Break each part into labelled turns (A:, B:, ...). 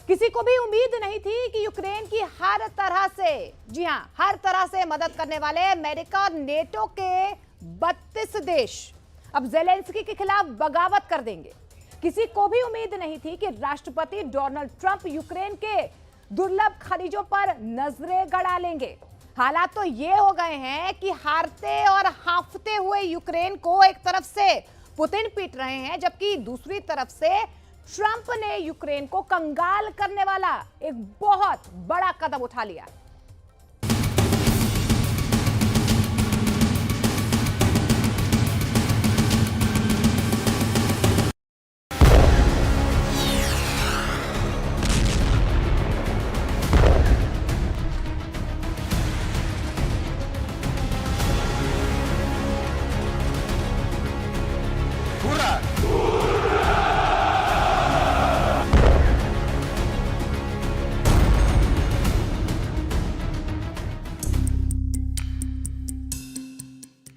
A: किसी को भी उम्मीद नहीं थी कि यूक्रेन की हर तरह से, जी हां, हर तरह से मदद करने वाले अमेरिका और नेटो के 32 देश अब जेलेंस्की के खिलाफ बगावत कर देंगे। किसी को भी उम्मीद नहीं थी कि राष्ट्रपति डोनाल्ड ट्रंप यूक्रेन के दुर्लभ खनिजों पर नजरें गड़ा लेंगे। हालात तो ये हो गए हैं कि हारते और हांफते हुए यूक्रेन को एक तरफ से पुतिन पीट रहे हैं, जबकि दूसरी तरफ से ट्रंप ने यूक्रेन को कंगाल करने वाला एक बहुत बड़ा कदम उठा लिया।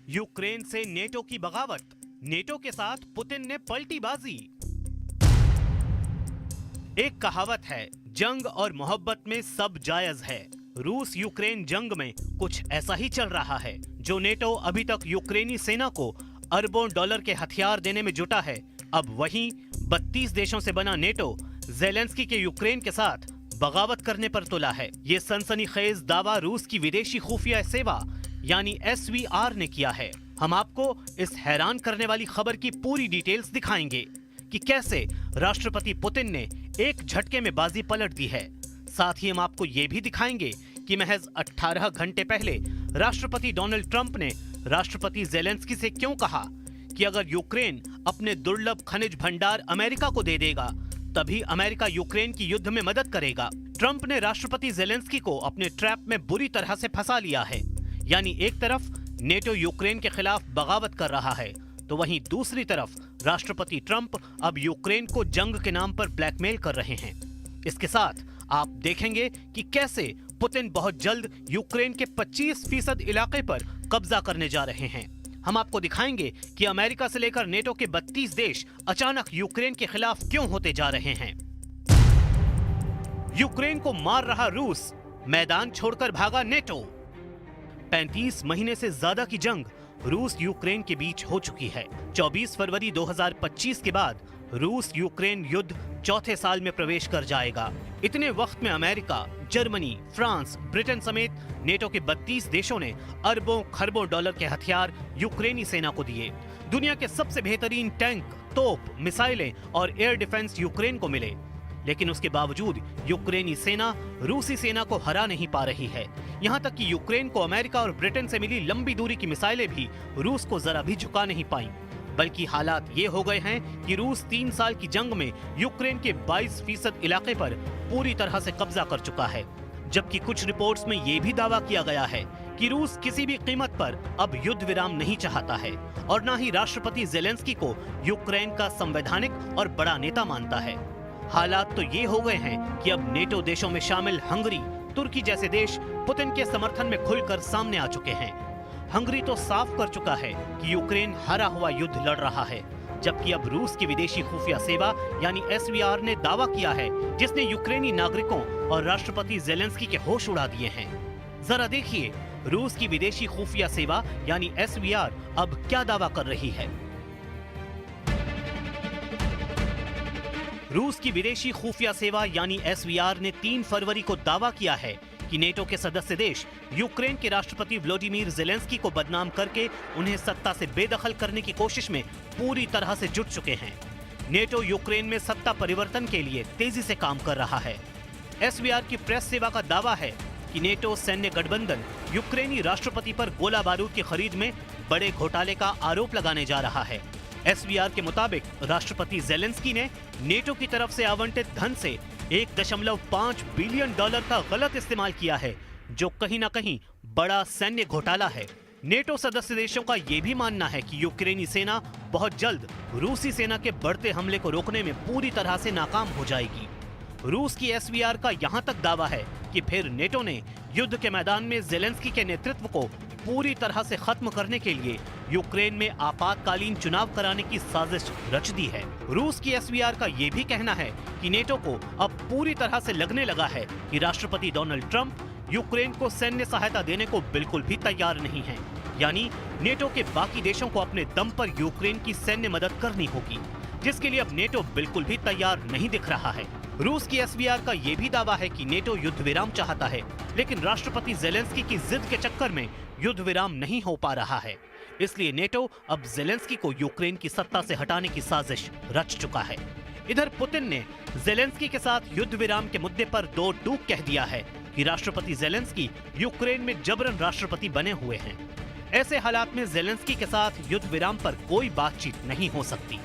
B: यूक्रेन से नेटो की बगावत, नेटो के साथ पुतिन ने पलटी बाजी। एक कहावत है, जंग और मोहब्बत में सब जायज है। रूस यूक्रेन जंग में कुछ ऐसा ही चल रहा है। जो नेटो अभी तक यूक्रेनी सेना को अरबों डॉलर के हथियार देने में जुटा है, अब वहीं 32 देशों से बना नेटो जेलेंस्की के यूक्रेन के साथ बगावत करने पर तुला है। ये सनसनीखेज दावा रूस की विदेशी खुफिया सेवा यानी SVR ने किया है। हम आपको इस हैरान करने वाली खबर की पूरी डिटेल्स दिखाएंगे कि कैसे राष्ट्रपति पुतिन ने एक झटके में बाजी पलट दी है। साथ ही हम आपको ये भी दिखाएंगे कि महज 18 घंटे पहले राष्ट्रपति डोनाल्ड ट्रंप ने राष्ट्रपति जेलेंस्की से क्यों कहा कि अगर यूक्रेन अपने दुर्लभ खनिज भंडार अमेरिका को दे देगा, तभी अमेरिका यूक्रेन की युद्ध में मदद करेगा। ट्रंप ने राष्ट्रपति जेलेंस्की को अपने ट्रैप में बुरी तरह से फंसा लिया है। यानी एक तरफ नेटो यूक्रेन के खिलाफ बगावत कर रहा है, तो वहीं दूसरी तरफ राष्ट्रपति ट्रंप अब यूक्रेन को जंग के नाम पर ब्लैकमेल कर रहे हैं। इसके साथ आप देखेंगे कि कैसे पुतिन बहुत जल्द यूक्रेन के 25% इलाके पर कब्जा करने जा रहे हैं। हम आपको दिखाएंगे कि अमेरिका से लेकर नेटो के 32 देश अचानक यूक्रेन के खिलाफ क्यों होते जा रहे हैं। यूक्रेन को मार रहा रूस, मैदान छोड़कर भागा नेटो। 35 महीने से ज्यादा की जंग रूस यूक्रेन के बीच हो चुकी है। 24 फरवरी 2025 के बाद रूस यूक्रेन युद्ध चौथे साल में प्रवेश कर जाएगा। इतने वक्त में अमेरिका, जर्मनी, फ्रांस, ब्रिटेन समेत नेटो के 32 देशों ने अरबों खरबों डॉलर के हथियार यूक्रेनी सेना को दिए। दुनिया के सबसे बेहतरीन टैंक, तोप, मिसाइलें और एयर डिफेंस यूक्रेन को मिले, लेकिन उसके बावजूद यूक्रेनी सेना रूसी सेना को हरा नहीं पा रही है। यहाँ तक कि यूक्रेन को अमेरिका और ब्रिटेन से मिली लंबी दूरी की मिसाइलें भी रूस को जरा भी झुका नहीं पाई। बल्कि हालात ये हो गए हैं कि रूस 3 साल की जंग में यूक्रेन के 22% इलाके पर पूरी तरह से कब्जा कर चुका है। जबकि कुछ रिपोर्ट्स में ये भी दावा किया गया है कि रूस किसी भी कीमत पर अब युद्ध विराम नहीं चाहता है और न ही राष्ट्रपति जेलेंस्की को यूक्रेन का संवैधानिक और बड़ा नेता मानता है। हालात तो ये हो गए हैं कि अब नेटो देशों में शामिल हंगरी, तुर्की जैसे देश पुतिन के समर्थन में खुलकर सामने आ चुके हैं। हंगरी तो साफ कर चुका है कि यूक्रेन हारा हुआ युद्ध लड़ रहा है, जबकि अब रूस की विदेशी खुफिया सेवा यानी SVR ने दावा किया है, जिसने यूक्रेनी नागरिकों और राष्ट्रपति जेलेंस्की के होश उड़ा दिए हैं। जरा देखिए रूस की विदेशी खुफिया सेवा यानी SVR अब क्या दावा कर रही है। रूस की विदेशी खुफिया सेवा यानी SVR ने 3 फरवरी को दावा किया है कि नेटो के सदस्य देश यूक्रेन के राष्ट्रपति व्लादिमीर जेलेंस्की को बदनाम करके उन्हें सत्ता से बेदखल करने की कोशिश में पूरी तरह से जुट चुके हैं। नेटो यूक्रेन में सत्ता परिवर्तन के लिए तेजी से काम कर रहा है। SVR की प्रेस सेवा का दावा है कि नेटो सैन्य गठबंधन यूक्रेनी राष्ट्रपति पर गोला बारूद की खरीद में बड़े घोटाले का आरोप लगाने जा रहा है। SVR के मुताबिक राष्ट्रपति जेलेंस्की ने नेटो की तरफ से आवंटित धन से $1.5 बिलियन का गलत इस्तेमाल किया है, जो कहीं ना कहीं बड़ा सैन्य घोटाला है। नेटो सदस्य देशों का यह भी मानना है कि यूक्रेनी सेना बहुत जल्द रूसी सेना के बढ़ते हमले को रोकने में पूरी तरह से नाकाम हो जाएगी। रूस की SVR का यहां तक दावा है कि फिर नेटो ने युद्ध के मैदान में जेलेंस्की के नेतृत्व को पूरी तरह से खत्म करने के लिए यूक्रेन में आपातकालीन चुनाव कराने की साजिश रच दी है। रूस की एसवीआर का ये भी कहना है कि नेटो को अब पूरी तरह से लगने लगा है कि राष्ट्रपति डोनाल्ड ट्रंप यूक्रेन को सैन्य सहायता देने को बिल्कुल भी तैयार नहीं है। यानी नेटो के बाकी देशों को अपने दम पर यूक्रेन की सैन्य मदद करनी होगी, जिसके लिए अब नेटो बिल्कुल भी तैयार नहीं दिख रहा है। रूस की एसवीआर का ये भी दावा है कि नेटो युद्ध विराम चाहता है, लेकिन राष्ट्रपति जेलेंस्की की जिद के चक्कर में युद्ध विराम नहीं हो पा रहा है। इसलिए नेटो अब जेलेंस्की को यूक्रेन की सत्ता से हटाने की साजिश रच चुका है। इधर पुतिन ने जेलेंस्की के साथ युद्ध विराम के मुद्दे पर दो टूक कह दिया है कि राष्ट्रपति जेलेंस्की यूक्रेन में जबरन राष्ट्रपति बने हुए हैं। ऐसे हालात में जेलेंस्की के साथ युद्ध विराम पर कोई बातचीत नहीं हो सकती।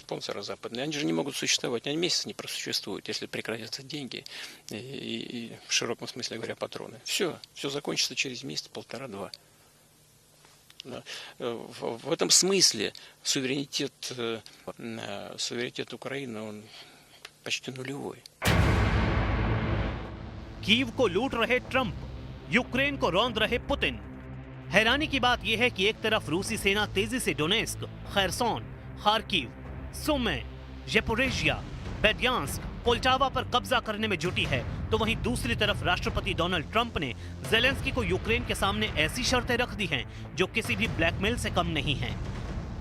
C: Спонсоры западные, они же не могут существовать, они месяц не просуществуют, если прекратятся деньги и в широком смысле говоря патроны. Все закончится через месяц, полтора-два. В этом смысле суверенитет Украины, он почти нулевой.
B: कीव को लूट रहे ट्रंप, यूक्रेन को रौंद रहे पुतिन। हैरानी की बात यह है कि एक तरफ रूसी सेना तेजी से डोनेस्क, खैरसोन, खार्किव, सुमे, ज़ेपोरिज़िया, बेड्यांस्क, पोल्टावा पर कब्जा करने में जुटी है, तो वहीं दूसरी तरफ राष्ट्रपति डोनाल्ड ट्रंप ने जेलेंस्की को यूक्रेन के सामने ऐसी शर्तें रख दी हैं जो किसी भी ब्लैकमेल से कम नहीं हैं।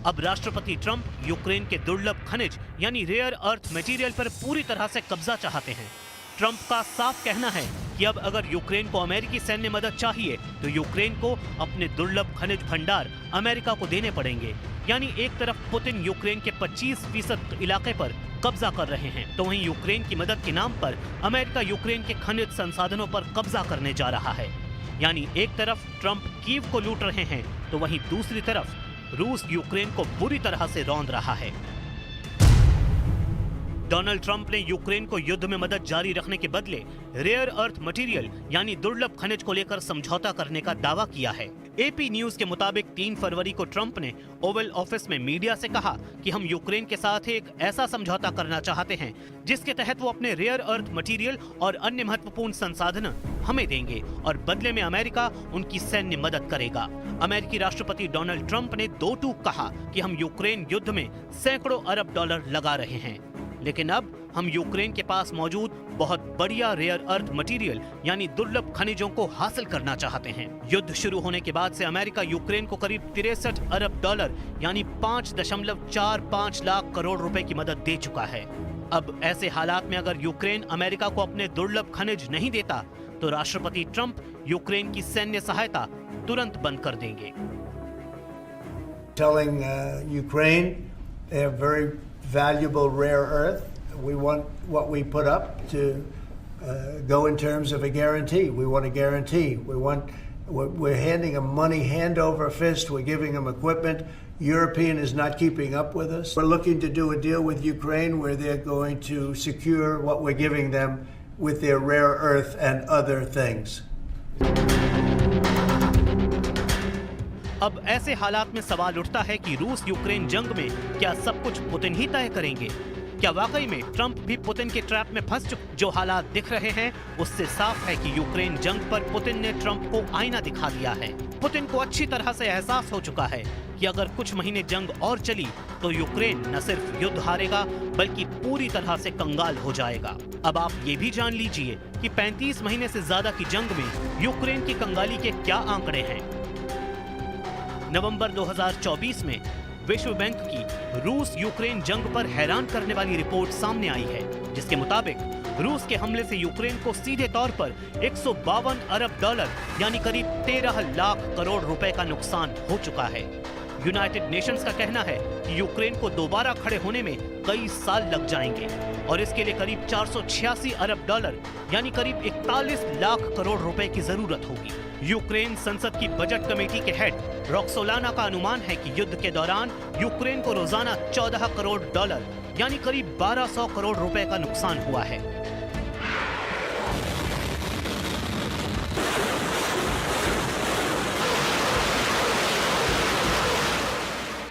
B: अब राष्ट्रपति ट्रंप यूक्रेन के दुर्लभ खनिज यानी रेयर अर्थ मटेरियल पर पूरी तरह से कब्जा चाहते हैं। ट्रंप का साफ कहना है कि अब अगर यूक्रेन को अमेरिकी सैन्य मदद चाहिए तो यूक्रेन को अपने दुर्लभ खनिज भंडार अमेरिका को देने पड़ेंगे। यानी एक तरफ पुतिन यूक्रेन के 25% इलाके पर कब्जा कर रहे हैं, तो वहीं यूक्रेन की मदद के नाम पर अमेरिका यूक्रेन के खनिज संसाधनों पर कब्जा करने जा रहा है। यानी एक तरफ ट्रंप कीव को लूट रहे हैं, तो वहीं दूसरी तरफ रूस यूक्रेन को बुरी तरह से रौंद रहा है। डोनाल्ड ट्रंप ने यूक्रेन को युद्ध में मदद जारी रखने के बदले रेयर अर्थ मटेरियल यानी दुर्लभ खनिज को लेकर समझौता करने का दावा किया है। एपी न्यूज के मुताबिक 3 फरवरी को ट्रंप ने ओवल ऑफिस में मीडिया से कहा कि हम यूक्रेन के साथ एक ऐसा समझौता करना चाहते हैं जिसके तहत वो अपने रेयर अर्थ मटेरियल और अन्य महत्वपूर्ण संसाधन हमें देंगे और बदले में अमेरिका उनकी सैन्य मदद करेगा। अमेरिकी राष्ट्रपति डोनाल्ड ट्रंप ने दो टूक कहा कि हम यूक्रेन युद्ध में सैकड़ों अरब डॉलर लगा रहे हैं, लेकिन अब हम यूक्रेन के पास मौजूद बहुत बढ़िया रेयर अर्थ मटेरियल यानी दुर्लभ खनिजों को हासिल करना चाहते हैं। युद्ध शुरू होने के बाद से अमेरिका यूक्रेन को करीब 63 अरब डॉलर यानी 5.45 लाख करोड़ रुपए की मदद दे चुका है। अब ऐसे हालात में अगर यूक्रेन अमेरिका को अपने दुर्लभ खनिज नहीं देता तो राष्ट्रपति ट्रंप यूक्रेन की सैन्य सहायता तुरंत बंद कर देंगे।
D: Telling Ukraine they have very valuable rare earth. We want what we put up to go in terms of a guarantee. We want a guarantee. We're handing them money hand over fist. We're giving them equipment. European is not keeping up with us. We're looking to do a deal with Ukraine where they're going to secure what we're giving them with their rare earth and other things.
B: अब ऐसे हालात में सवाल उठता है कि रूस Ukraine जंग में क्या सब कुछ पुतिन ही तय करेंगे? क्या वाकई में ट्रंप भी पुतिन के ट्रैप में फंस चुके? जो हालात दिख रहे हैं उससे साफ है कि यूक्रेन जंग पर पुतिन ने ट्रंप को आईना दिखा दिया है। पुतिन को अच्छी तरह से एहसास हो चुका है कि अगर कुछ महीने जंग और चली तो यूक्रेन न सिर्फ युद्ध हारेगा बल्कि पूरी तरह से कंगाल हो जाएगा। अब आप ये भी जान लीजिए कि 35 महीने से ज्यादा की जंग में यूक्रेन की कंगाली के क्या आंकड़े हैं। नवंबर 2024 में विश्व बैंक की रूस यूक्रेन जंग पर हैरान करने वाली रिपोर्ट सामने आई है, जिसके मुताबिक रूस के हमले से यूक्रेन को सीधे तौर पर 152 अरब डॉलर यानी करीब 13 लाख करोड़ रुपए का नुकसान हो चुका है। यूनाइटेड नेशंस का कहना है कि यूक्रेन को दोबारा खड़े होने में कई साल लग जाएंगे और इसके लिए करीब 486 अरब डॉलर यानी करीब 41 लाख करोड़ रुपए की जरूरत होगी। यूक्रेन संसद की बजट कमेटी के हेड रॉक्सोलाना का अनुमान है कि युद्ध के दौरान यूक्रेन को रोजाना 14 करोड़ डॉलर यानी करीब 1200 करोड़ रुपए का नुकसान हुआ है।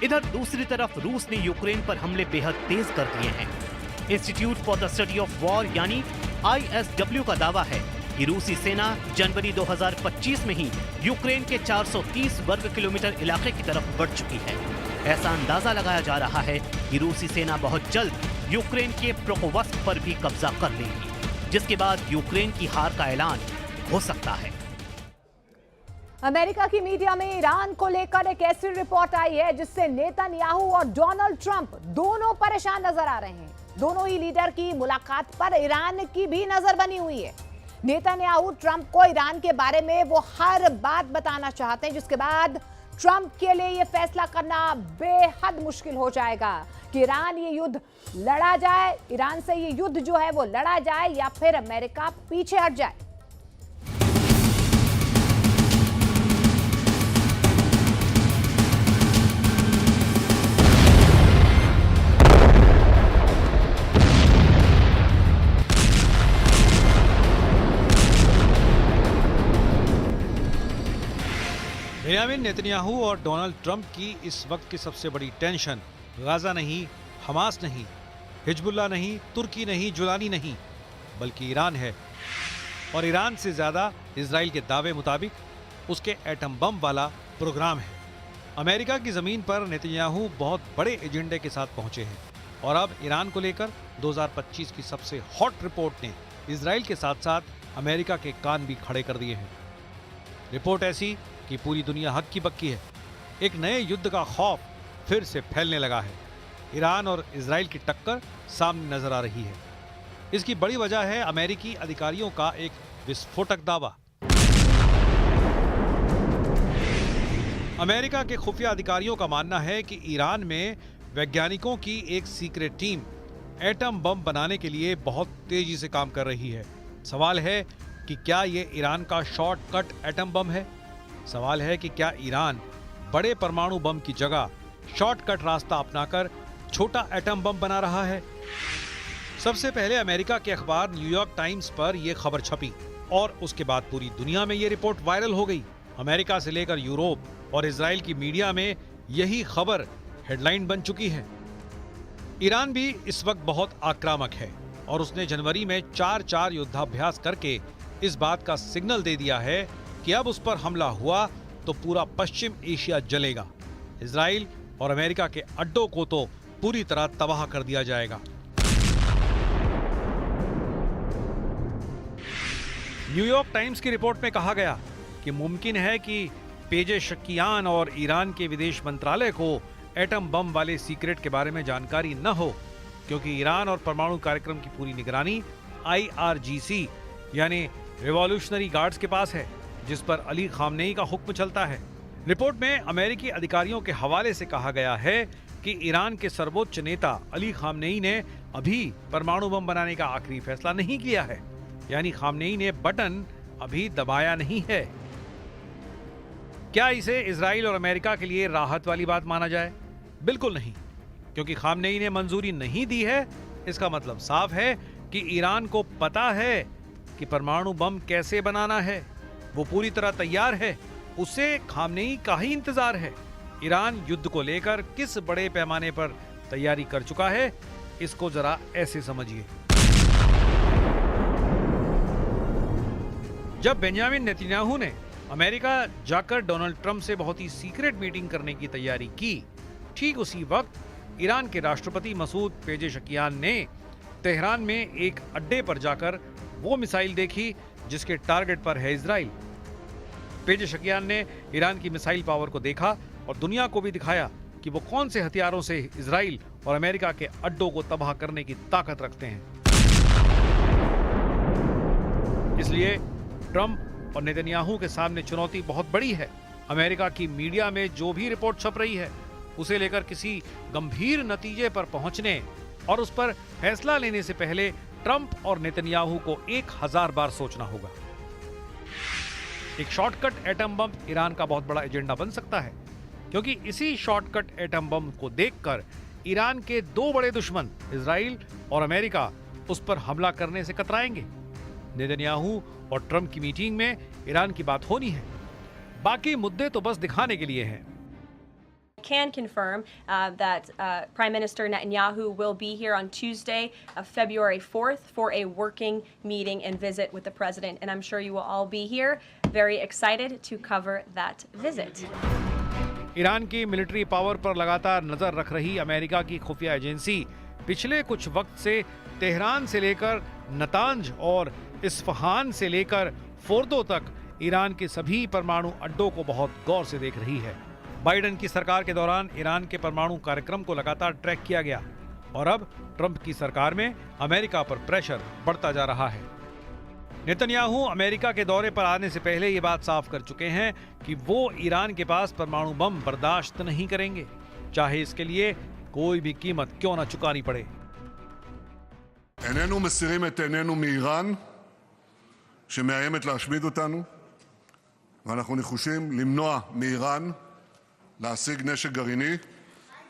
B: इधर दूसरी तरफ रूस ने यूक्रेन पर हमले बेहद तेज कर दिए हैं। Institute for the study of war यानी ISW का दावा है कि रूसी सेना जनवरी 2025 में ही यूक्रेन के 430 वर्ग किलोमीटर इलाके की तरफ बढ़ चुकी है। ऐसा अंदाजा लगाया जा रहा है कि रूसी सेना बहुत जल्द यूक्रेन के प्रोकोवस्क पर भी कब्जा कर लेगी, जिसके बाद यूक्रेन की हार का ऐलान हो सकता है।
A: अमेरिका की मीडिया में ईरान को लेकर एक ऐसी रिपोर्ट आई है जिससे नेतन्याहू और डोनाल्ड ट्रंप दोनों परेशान नजर आ रहे हैं। दोनों ही लीडर की मुलाकात पर ईरान की भी नजर बनी हुई है। नेतन्याहू ट्रंप को ईरान के बारे में वो हर बात बताना चाहते हैं, जिसके बाद ट्रंप के लिए यह फैसला करना बेहद मुश्किल हो जाएगा कि ईरान ये युद्ध लड़ा जाए, ईरान से ये युद्ध जो है वो लड़ा जाए या फिर अमेरिका पीछे हट जाए।
E: बेंजामिन नेतन्याहू और डोनाल्ड ट्रंप की इस वक्त की सबसे बड़ी टेंशन गाजा नहीं, हमास नहीं, हिजबुल्लाह नहीं, तुर्की नहीं, जुलानी नहीं, बल्कि ईरान है। और ईरान से ज्यादा इजराइल के दावे मुताबिक उसके एटम बम वाला प्रोग्राम है। अमेरिका की जमीन पर नेतन्याहू बहुत बड़े एजेंडे के साथ पहुंचे हैं और अब ईरान को लेकर 2025 की सबसे हॉट रिपोर्ट ने इजराइल के साथ साथ अमेरिका के कान भी खड़े कर दिए हैं। रिपोर्ट ऐसी कि पूरी दुनिया हक्की बक्की है। एक नए युद्ध का खौफ फिर से फैलने लगा है। ईरान और इजराइल की टक्कर सामने नजर आ रही है। इसकी बड़ी वजह है अमेरिकी अधिकारियों का एक विस्फोटक दावा। अमेरिका के खुफिया अधिकारियों का मानना है कि ईरान में वैज्ञानिकों की एक सीक्रेट टीम एटम बम बनाने के लिए बहुत तेजी से काम कर रही है। सवाल है कि क्या यह ईरान का शॉर्टकट एटम बम है? सवाल है कि क्या ईरान बड़े परमाणु बम की जगह शॉर्टकट रास्ता अपनाकर छोटा एटम बम बना रहा है? सबसे पहले अमेरिका के अखबार न्यूयॉर्क टाइम्स पर यह खबर छपी और उसके बाद पूरी दुनिया में यह रिपोर्ट वायरल हो गई। अमेरिका से लेकर यूरोप और इजराइल की मीडिया में यही खबर हेडलाइन बन चुकी है। ईरान भी इस वक्त बहुत आक्रामक है और उसने जनवरी में 4 युद्धाभ्यास करके इस बात का सिग्नल दे दिया है कि अब उस पर हमला हुआ तो पूरा पश्चिम एशिया जलेगा। इजराइल और अमेरिका के अड्डों को तो पूरी तरह तबाह कर दिया जाएगा। न्यूयॉर्क टाइम्स की रिपोर्ट में कहा गया कि मुमकिन है कि पेजेशकियान और ईरान के विदेश मंत्रालय को एटम बम वाले सीक्रेट के बारे में जानकारी न हो, क्योंकि ईरान और परमाणु कार्यक्रम की पूरी निगरानी IRGC यानी रिवॉल्यूशनरी गार्ड्स के पास है, जिस पर अली खामनेई का हुक्म चलता है। रिपोर्ट में अमेरिकी अधिकारियों के हवाले से कहा गया है कि ईरान के सर्वोच्च नेता अली खामनेई ने अभी परमाणु बम बनाने का आखिरी फैसला नहीं किया है, यानी खामनेई ने बटन अभी दबाया नहीं है। क्या इसे इजराइल और अमेरिका के लिए राहत वाली बात माना जाए? बिल्कुल नहीं, क्योंकि खामनेई ने मंजूरी नहीं दी है। इसका मतलब साफ है कि ईरान को पता है कि परमाणु बम कैसे बनाना है, वो पूरी तरह तैयार है। उसे खामनेई का ही इंतजार है। ईरान युद्ध को लेकर किस बड़े पैमाने पर तैयारी कर चुका है, इसको जरा ऐसे समझिए। जब बेंजामिन नेतन्याहू ने अमेरिका जाकर डोनाल्ड ट्रंप से बहुत ही सीक्रेट मीटिंग करने की तैयारी की, ठीक उसी वक्त ईरान के राष्ट्रपति मसूद पेजेशकियान ने तेहरान में एक अड्डे पर जाकर वो मिसाइल देखी जिसके टारगेट पर है इजराइल। पेजेशकियान ने ईरान की मिसाइल पावर को देखा और दुनिया को भी दिखाया कि वो कौन से हथियारों से इजराइल और अमेरिका के अड्डों को तबाह करने की ताकत रखते हैं। इसलिए ट्रंप और नेतन्याहू के सामने चुनौती बहुत बड़ी है। अमेरिका की मीडिया में जो भी रिपोर्ट छप रही है, उसे लेकर किसी गंभीर नतीजे पर पहुंचने और उस पर फैसला लेने से पहले ट्रंप और नेतन्याहू को 1000 बार सोचना होगा। एक शॉर्टकट एटम बम ईरान का बहुत बड़ा एजेंडा बन सकता है, क्योंकि इसी शॉर्टकट एटम बम को देखकर ईरान के दो बड़े दुश्मन इजराइल और अमेरिका उस पर हमला करने से कतराएंगे। नेतन्याहू और ट्रंप की मीटिंग में ईरान की बात होनी है, बाकी मुद्दे तो बस दिखाने के लिए हैं।
F: Can confirm that Prime Minister Netanyahu will be here on Tuesday, February 4th, for a working meeting and visit with the president. And I'm sure you will all be here, very excited to cover that visit.
E: Iran की military power पर लगातार नजर रख रही America की खुफिया agency पिछले कुछ वक्त से तेहरान से लेकर नतांज और इस्फहान से लेकर फोर्दो तक ईरान के सभी परमाणु अड्डों को बहुत गौर से देख रही है। बाइडेन की सरकार के दौरान ईरान के परमाणु कार्यक्रम को लगातार ट्रैक किया गया और अब ट्रंप की सरकार में अमेरिका पर प्रेशर बढ़ता जा रहा है। नेतन्याहू अमेरिका के दौरे पर आने से पहले ये बात साफ कर चुके हैं कि वो ईरान के पास परमाणु बम बर्दाश्त नहीं करेंगे, चाहे इसके लिए कोई भी कीमत क्यों न चुकानी पड़े।
G: איננו מסירים את עינינו מאיראן שמאיימת להשמיד אותנו, ואנחנו נחושים למנוע מאיראן להשיג נשק גרעיני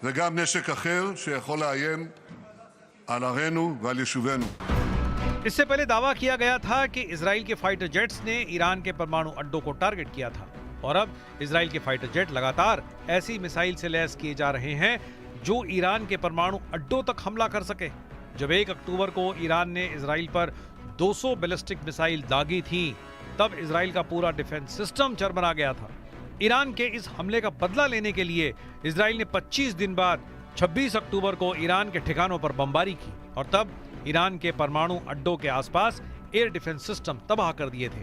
G: וגם נשק אחר שיכול לאיים על ערינו ועל יישובינו.
E: इससे पहले दावा किया गया था कि इजराइल के फाइटर जेट्स ने ईरान के परमाणु अड्डों को टारगेट किया था और अब इजराइल के फाइटर जेट लगातार ऐसी मिसाइल से लैस किए जा रहे हैं जो ईरान के परमाणु अड्डों तक हमला कर सके। जब 1 अक्टूबर को ईरान ने इजराइल पर 200 बैलिस्टिक मिसाइल दागी थी, तब इजराइल का पूरा डिफेंस सिस्टम चरमरा गया था। ईरान के इस हमले का बदला लेने के लिए इजराइल ने 25 दिन बाद 26 अक्टूबर को ईरान के ठिकानों पर बमबारी की और तब ईरान के परमाणु अड्डों के आसपास एयर डिफेंस सिस्टम तबाह कर दिए थे।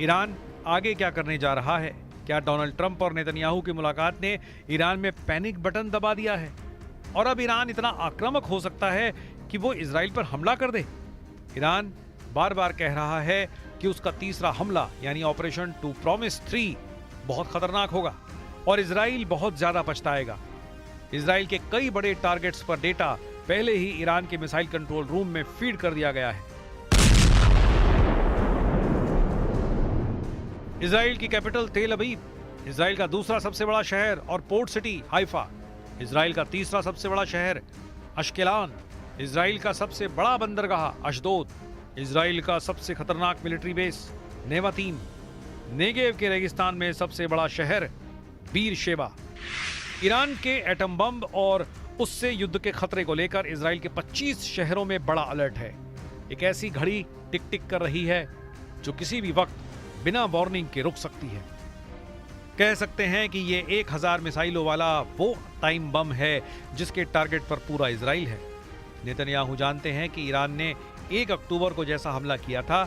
E: ईरान आगे क्या करने जा रहा है? क्या डोनाल्ड ट्रंप और नेतन्याहू की मुलाकात ने ईरान में पैनिक बटन दबा दिया है और अब ईरान इतना आक्रामक हो सकता है कि वो इजराइल पर हमला कर दे? ईरान बार बार कह रहा है कि उसका तीसरा हमला यानी ऑपरेशन टू प्रॉमिस 3 बहुत खतरनाक होगा और इजराइल बहुत ज्यादा पछताएगा। इजराइल के कई बड़े टारगेट्स पर डेटा पहले ही ईरान के मिसाइल कंट्रोल रूम में फीड कर दिया गया है। इजराइल की कैपिटल तेल अवीव, इजराइल का दूसरा सबसे बड़ा शहर और पोर्ट सिटी हाइफा, इजराइल का तीसरा सबसे बड़ा शहर अश्केलान, इजराइल का सबसे बड़ा बंदरगाह अशदोद, इजराइल का सबसे खतरनाक मिलिट्री बेस नेवातीम, नेगेव के रेगिस्तान में सबसे बड़ा शहर बीर शेबा। ईरान के एटम बम और उससे युद्ध के खतरे को लेकर इजराइल के 25 शहरों में बड़ा अलर्ट है। एक ऐसी घड़ी टिक टिक कर रही है जो किसी भी वक्त बिना वार्निंग के रुक सकती है। कह सकते हैं कि ये 1000 मिसाइलों वाला वो टाइम बम है जिसके टारगेट पर पूरा इजराइल है। नेतन्याहू जानते हैं कि ईरान ने 1 अक्टूबर को जैसा हमला किया था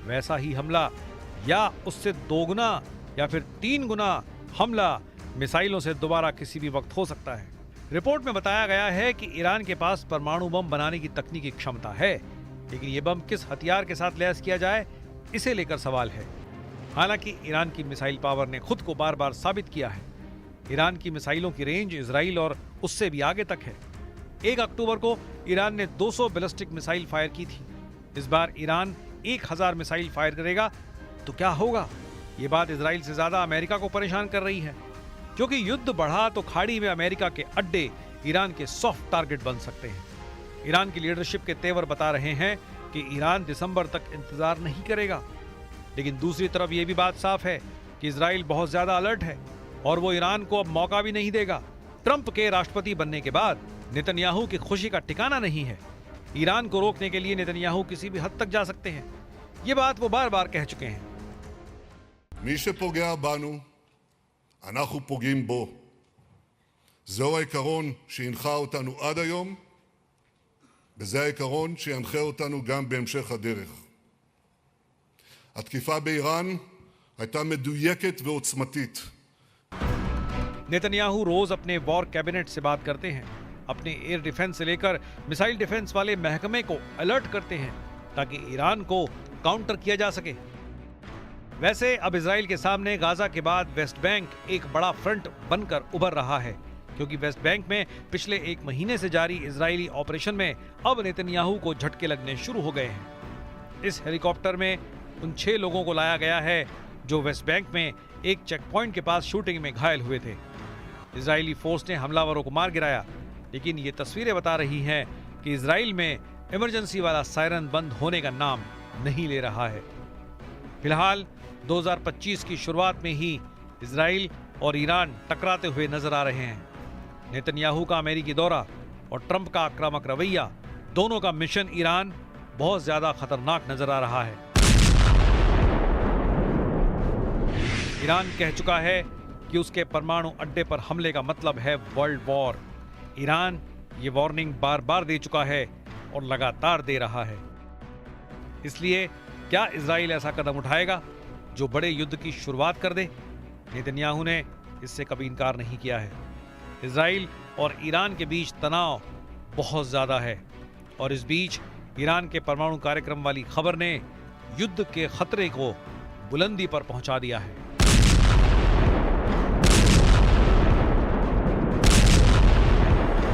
E: वैसा ही हमला या उससे 2 गुना या फिर 3 गुना हमला मिसाइलों से दोबारा किसी भी वक्त हो सकता है। रिपोर्ट में बताया गया है कि ईरान के पास परमाणु बम बनाने की तकनीकी क्षमता है, लेकिन ये बम किस हथियार के साथ लैस किया जाए इसे लेकर सवाल है। हालांकि ईरान की मिसाइल पावर ने खुद को बार बार साबित किया है। ईरान की मिसाइलों की रेंज इजराइल और उससे भी आगे तक है। 1 अक्टूबर को ईरान ने 200 बैलिस्टिक मिसाइल फायर की थी। इस बार ईरान 1000 मिसाइल फायर करेगा तो क्या होगा? ये बात इजराइल से ज्यादा अमेरिका को परेशान कर रही है, क्योंकि युद्ध बढ़ा तो खाड़ी में अमेरिका के अड्डे ईरान के सॉफ्ट टारगेट बन सकते हैं। ईरान की लीडरशिप के तेवर बता रहे हैं कि ईरान दिसंबर तक इंतजार नहीं करेगा, लेकिन दूसरी तरफ यह भी बात साफ है कि इजराइल बहुत ज्यादा अलर्ट है और वो ईरान को अब मौका भी नहीं देगा। ट्रंप के राष्ट्रपति बनने के बाद नेतन्याहू की खुशी का ठिकाना नहीं है। ईरान को रोकने के लिए नेतन्याहू किसी भी हद तक जा सकते हैं। ये बात वो बार बार कह चुके हैं।
G: מי שפוגע בנו, אנחנו פוגעים בו. זהו העיקרון שהנחה אותנו עד היום, וזה העיקרון שינחה אותנו גם בהמשך הדרך. התקיפה באיראן הייתה מדויקת ועוצמתית.
E: नेतन्याहू रोज अपने वॉर कैबिनेट से बात करते हैं, अपने एयर डिफेंस से लेकर मिसाइल डिफेंस वाले महकमे को अलर्ट करते हैं ताकि ईरान को काउंटर किया जा सके। वैसे अब इजराइल के सामने गाजा के बाद वेस्ट बैंक एक बड़ा फ्रंट बनकर उभर रहा है, क्योंकि वेस्ट बैंक में पिछले एक महीने से जारी इजरायली ऑपरेशन में अब नेतन्याहू को झटके लगने शुरू हो गए हैं। इस हेलीकॉप्टर में उन 6 लोगों को लाया गया है जो वेस्ट बैंक में एक चेक पॉइंट के पास शूटिंग में घायल हुए थे। इजरायली फोर्स ने हमलावरों को मार गिराया, लेकिन ये तस्वीरें बता रही हैं कि इजराइल में इमरजेंसी वाला सायरन बंद होने का नाम नहीं ले रहा है। फिलहाल 2025 की शुरुआत में ही इजराइल और ईरान टकराते हुए नजर आ रहे हैं। नेतन्याहू का अमेरिकी दौरा और ट्रंप का आक्रामक रवैया, दोनों का मिशन ईरान बहुत ज्यादा खतरनाक नजर आ रहा है। ईरान कह चुका है कि उसके परमाणु अड्डे पर हमले का मतलब है वर्ल्ड वॉर। ईरान ये वार्निंग बार बार दे चुका है और लगातार दे रहा है। इसलिए क्या इजराइल ऐसा कदम उठाएगा जो बड़े युद्ध की शुरुआत कर दे? नेतन्याहू ने इससे कभी इनकार नहीं किया है। इजराइल और ईरान के बीच तनाव बहुत ज्यादा है और इस बीच ईरान के परमाणु कार्यक्रम वाली खबर ने युद्ध के खतरे को बुलंदी पर पहुंचा दिया है।